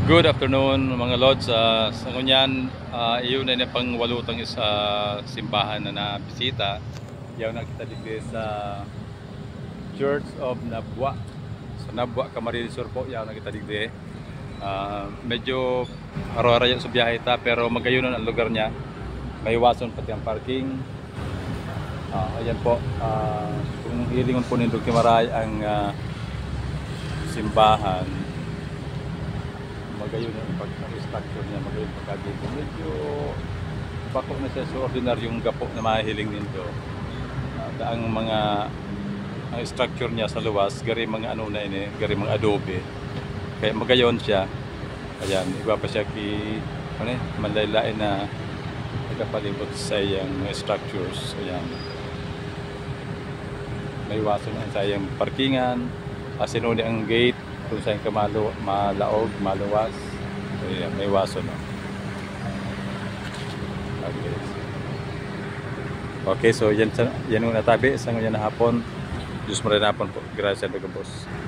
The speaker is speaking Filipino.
Good afternoon mga Lods. Sa ngunyan, iyon na pang walutang isa simbahan na nabisita. Yaw na kita digdi sa Church of Nabwa. Sa Nabwa, Camarines Sur po, yaw na kita digdi. Medyo araw-araw sa biyahe ta, pero magayunan ang lugar niya. May iwason pati ang parking. Ayan po, kung hilingon po ni Dr. Maray ang simbahan, magayon yung pag-structure niya, magayon pagkagito. Medyo bako na siya sa ordinaryong gapo na mahihiling nito. Ang structure niya sa luwas, gari mga ano na ini, gari mga adobe. Kaya magayon siya. Ayan, iba pa siya manlaylain na nagkapalibot sa iyang structures. Ayan. May waso na sa iyang parkingan. Sinuni ang gate kung saan ka malaog, maluwas. Ayan, may waso na. Okay, so yan muna tabi sa ngayon na hapon. Diyos mo rin hapon po. Gracias, Boss.